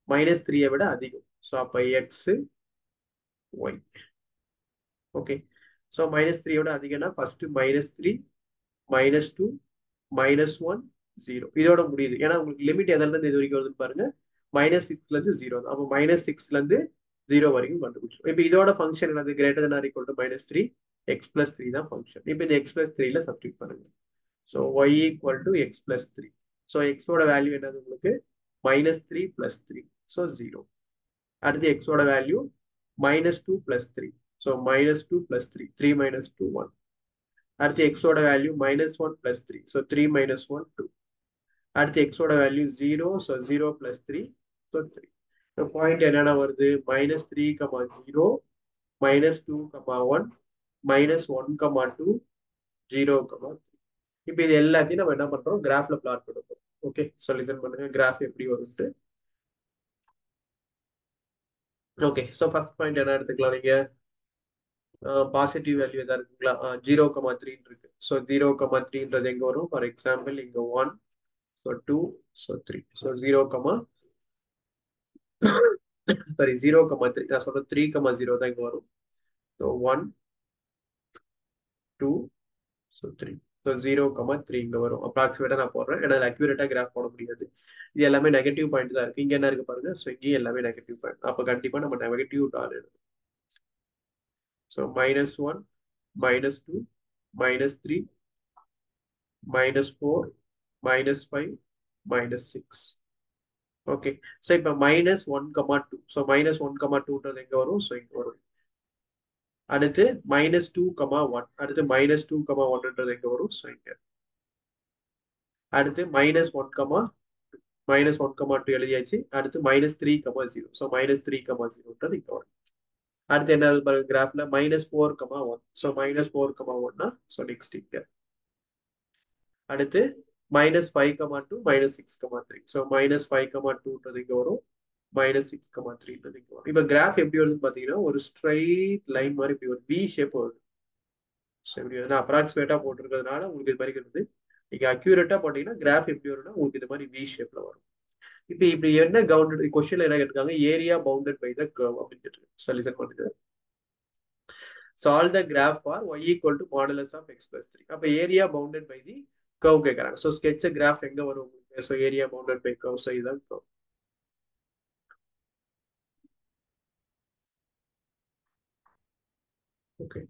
-3 விட அதிகம். ஸோ அப்போ எக்ஸ் ஒய். ஓகே, ஸோ -3 விட அதிகம்னா ஃபர்ஸ்ட் -3 -2 -1 0 இதோட முடியுது. ஏன்னா உங்களுக்கு லிமிட் எதுல இருந்து இது வரைக்கும் வருதுன்னு பாருங்க -6ல இருந்து 0. அப்போ -6ல இருந்து 0 வரைக்கும் கண்டுபிடிச்சோம். இப்போ இதோட ஃபங்க்ஷன் என்னது greater than or equal to -3 x + 3 தான் ஃபங்க்ஷன். இப்போ இந்த x + 3ல சப்ஸ்டிட் பண்ணுங்க. So y equal to X plus three. So எக்ஸோட வேல்யூ என்னது உங்களுக்கு -3 + 3. ஸோ 0. அடுத்து எக்ஸோட வேல்யூ -2 + 3. ஸோ -2 + 3 3 - 2 1. அடுத்து எக்ஸோட வேல்யூ -1 + 3. ஸோ 3 - 1 2. அடுத்து எக்ஸோட வேல்யூ 0. ஸோ 0 + 3. ஸோ 3. இப்போ பாயிண்ட் என்னென்ன வருது -3, 0 -2, 1 -1, 2 0, 3. இப்போ இது எல்லாத்தையும் நம்ம என்ன பண்றோம் கிராஃப்ல பிளாட் பண்ண போறோம். ஓகே, ஸோ லிசன் பண்ணுங்க கிராஃப் எப்படி வரும்ட்டு. ஓகே, ஸோ ஃபர்ஸ்ட் பாயிண்ட் என்ன எடுத்துக்கலாம் நீங்க பாசிட்டிவ் வேல்யூ எதா இருக்குங்களா 0, 3 இருக்கு. ஸோ 0, 3ன்றது எங்க வரும் ஃபார் எக்ஸாம்பிள் இங்க 1. ஸோ 2. ஸோ 3. ஸோ 0, சாரி 0, 3 நான் சொல்ற 3, 0 தான் இங்க வரும். So 1 2 so 3. ஸோ 0, 3 இங்க வரும். அப்ராக்சிமேட்டா நான் போடுறேன் ஏன்னா அக்யூரேட்டா கிராஃப் போட முடியாது. இது எல்லாமே நெகட்டிவ் பாயிண்ட் தான் இருக்கு. இங்க என்ன இருக்கு பாருங்க. ஸோ இங்கேயும் எல்லாமே நெகட்டிவ் பாயிண்ட். அப்போ கண்டிப்பா நம்ம நெகட்டிவ் டாட் எடுக்கும். ஸோ -1 -2 -3 -4 -5 -6. ஓகே, ஸோ இப்போ -1, 2. ஸோ -1, 2ன்றது எங்க வரும். ஸோ இங்க வரும். அடுத்து -2, 1. அடுத்து -2, 1ன்றது எங்க வரும். ஸோ இங்க. அடுத்து -1, -1, 2 எழுதியாச்சு. அடுத்து -3, 0. ஸோ -3, 0ன்றது இங்க வரும். அடுத்து என்ன பாருங்க கிராஃப்ல -4, 1. ஸோ -4, 1னா ஸோ நெக்ஸ்ட் இங்க. அடுத்து -5, 2 -6, 3. ஸோ -5, 2ன்றது இங்க வரும். -6, 3ன்றது இங்க வரும். இப்போ கிராஃப் எப்படி வருதுன்னு பாத்தீங்கன்னா ஒரு ஸ்ட்ரைட் லைன் மாதிரி இப்படி ஒரு V ஷேப் வருது. ஸோ இப்படி வந்து அப்ராக்சிமேட்டா போட்டிருக்கிறதுனால உங்களுக்கு இது மாதிரி இருக்குது. நீங்க அக்யூரேட்டா போட்டீங்கன்னா கிராஃப் எப்படி வரும்னா உங்களுக்கு இது மாதிரி V ஷேப்ல வரும். இப்போ இப்படி என்ன கவுண்டட் கொஸ்டின்ல என்ன கேட்டிருக்காங்க area bounded by the curve அப்படின்னு சொல்யூஷன் பண்ணுது. Solve the graph for y equal to modulus of x plus 3. அப்ப area bounded by the curve கேட்கறாங்க. ஸோ ஸ்கெட்ச் கிராஃப் எங்க வரும் உங்களுக்கு. So area bounded by curve. So இதுதான் curve. Okay,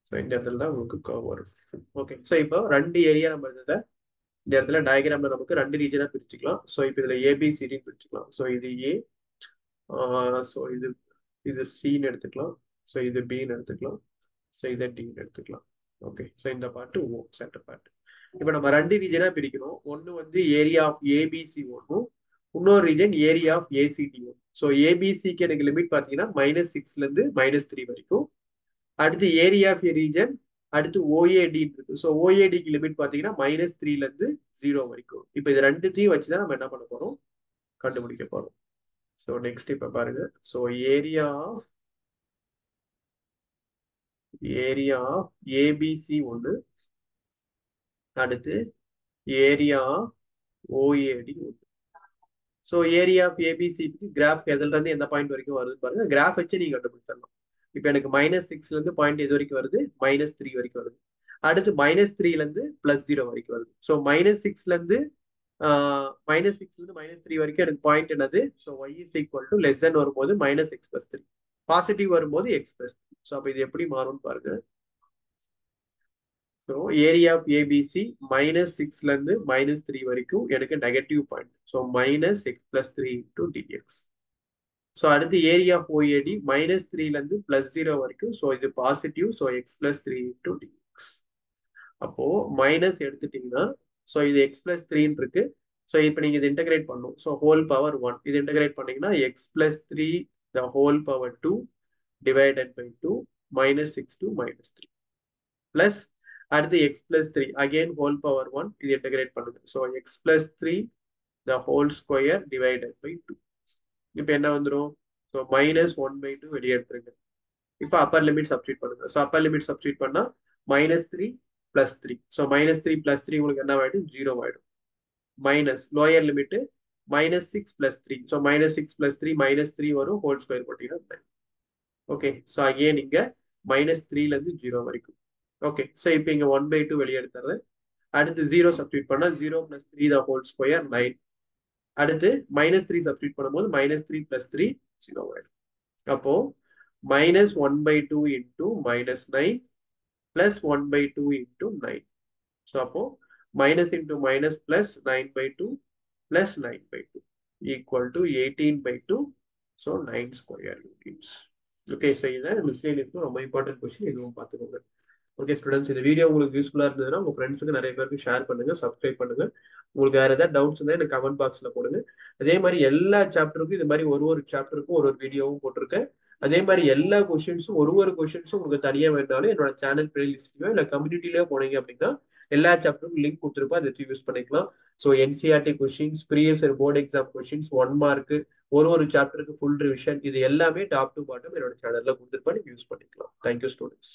so இந்த இடத்துல தான் உங்களுக்கு கர்வ் வரும். ஓகே, ஸோ இப்போ ரெண்டு ஏரியா நம்ம இந்த இடத்துல டயக்ராம்ல நமக்கு ரெண்டு ரீஜனா பிரிச்சுக்கலாம். ஸோ இப்போ இதுல ஏபிசிடின்னு பிரிச்சுக்கலாம். ஸோ இது ஏ. ஸோ இது சின்னு எடுத்துக்கலாம். ஸோ இது பின்னு எடுத்துக்கலாம். ஸோ இதை டின்னு எடுத்துக்கலாம். ஓகே, ஸோ இந்த பார்ட் ஓ சென்டர் பார்ட். இப்போ நம்ம ரெண்டு ரீஜனா பிரிக்கணும். ஒன்னு வந்து ஏரியா ஆஃப் ஏபிசி ஒன்னும் இன்னொரு region area of ACD one. So ஏபிசிக்கு எனக்கு லிமிட் பார்த்தீங்கன்னா -6ல இருந்து -3 வரைக்கும். அடுத்து ஏரியா ஆஃப் ஏ ரீஜன் அடுத்து ஓஏடி இருக்கு. ஸோ ஓஏடிக்கு லிமிட் பார்த்தீங்கன்னா -3ல இருந்து 0 வரைக்கும். இப்போ இது ரெண்டுத்தையும் வச்சுதான் நம்ம என்ன பண்ண போறோம், கண்டுபிடிக்க போறோம். ஸோ நெக்ஸ்ட் இப்ப பாருங்க. ஸோ ஏரியா ஏபிசி ஒன்று, அடுத்து ஏரியா ஓஏடி ஒன்று. ஸோ ஏரியா ஆஃப் ஏபிசிக்கு கிராஃப் எதுல இருந்து எந்த பாயிண்ட் வரைக்கும் வருது பாருங்க. கிராஃப் வச்சு நீங்க கண்டுபிடிச்சிடலாம். இப்போ எனக்கு -6ல இருந்து பாயிண்ட் எது வரைக்கும் வருது, -3 வரைக்கும் வருது. அடுத்து -3ல இருந்து +0 வரைக்கும் வருது. ஸோ -6ல இருந்து -3 வரைக்கும் எனக்கு பாயிண்ட் என்னது, so y is equal to less than வரும்போது -x+3, பாசிட்டிவ் வரும்போது x+3. ஸோ அப்போ இது எப்படி மாறும்னு பாருங்க. ஸோ ஏரியா ஆஃப் ஏபிசி -6ல இருந்து -3 வரைக்கும் எனக்கு negative point. So -x+3 × dx. So அடுத்து ஏரியா ஆஃப் ஓஏடி -3ல இருந்து +0 வரைக்கும். ஸோ இது பாசிட்டிவ். So x+3 × dx. அப்போ மைனஸ் எடுத்துட்டீங்கன்னா ஸோ இது x+3 இருக்கு. ஸோ இப்போ நீங்க இது இன்டகிரேட் பண்ணும். ஸோ ஹோல் பவர் 1 இது இன்டகிரேட் பண்ணீங்கன்னா x+3 the whole power 2 divided by 2 -6 to -3 plus அடுத்து x+3 again whole power 1 இது இன்டகிரேட் பண்ணுங்க. So x+3 the whole square divided by 2. இப்போ என்ன வந்துடும், ஸோ -1/2 வெளியே எடுத்துருங்க. இப்போ அப்பர் லிமிட் சப்ஸ்டிட் பண்ணுங்க. ஸோ அப்பர் லிமிட் சப்ஸ்டிட் பண்ணா -3 + 3. ஸோ -3 + 3 உங்களுக்கு என்ன ஆயிடும், 0 ஆயிடும். Minus lower limit -6 + 3. ஸோ -6 + 3 -3 வரும், ஹோல் ஸ்கொயர் போட்டீங்கன்னா. ஓகே, ஸோ அகேன் இங்க -3ல இருந்து 0 வரைக்கும். ஓகே, ஸோ இப்போ இங்க 1/2 வெளியே எடுத்துறேன். அடுத்து 0 சப்ஸ்டிட் பண்ணா 0 + 3 the whole square 9. அடுத்து -3 சப்ஸ்டிட் பண்ணும்போது -3 + 3 0 ஆயிடும். அப்போ -1/2 into -9 plus 1/2 into 9. So அப்போ minus into minus plus 9/2 plus 9/2 equal to 18/2. So 9 square units. Okay, so இதான் மிஸ்லேனியஸ்க்கு ரொம்ப இம்பார்ட்டன்ட் கொஸ்டின், இதுவும் பார்த்துக்கோங்க. ஓகே ஸ்டூடெண்ட்ஸ், இந்த வீடியோ உங்களுக்கு யூஸ்ஃபுல்லா இருந்ததுன்னா உங்க ஃப்ரெண்ட்ஸுக்கு நிறைய பேருக்கு ஷேர் பண்ணுங்க, சப்ஸ்கிரைப் பண்ணுங்க. உங்களுக்கு வேற ஏதாவது டவுட்ஸ் இருந்தால் எனக்கு கமெண்ட் பாக்ஸ்ல போடுங்க. அதே மாதிரி எல்லா சாப்டருக்கும் இது மாதிரி ஒரு சாப்டருக்கும் ஒரு வீடியோவும் போட்டிருக்கேன். அதே மாதிரி எல்லா கொஸ்டின்ஸும் ஒரு கொஸ்டின்ஸும் உங்களுக்கு தனியா வேணாலும் என்னோட சேனல் பிளேலிஸ்ட்லயோ இல்ல கம்யூனிட்டிலயோ போனீங்க அப்படின்னா எல்லா சாப்டருக்கும் லிங்க் கொடுத்துருப்போம், அதை வச்சு யூஸ் பண்ணிக்கலாம். So NCERT questions, previous year board exam questions, 1 mark, ஒரு சாப்டருக்கு ஃபுல் ரிவிஷன், இது எல்லாமே டாப் டு பாட்டம் என்னோட சேனல்ல கொடுத்துருப்பேன், நீங்க யூஸ் பண்ணிக்கலாம். Thank you students.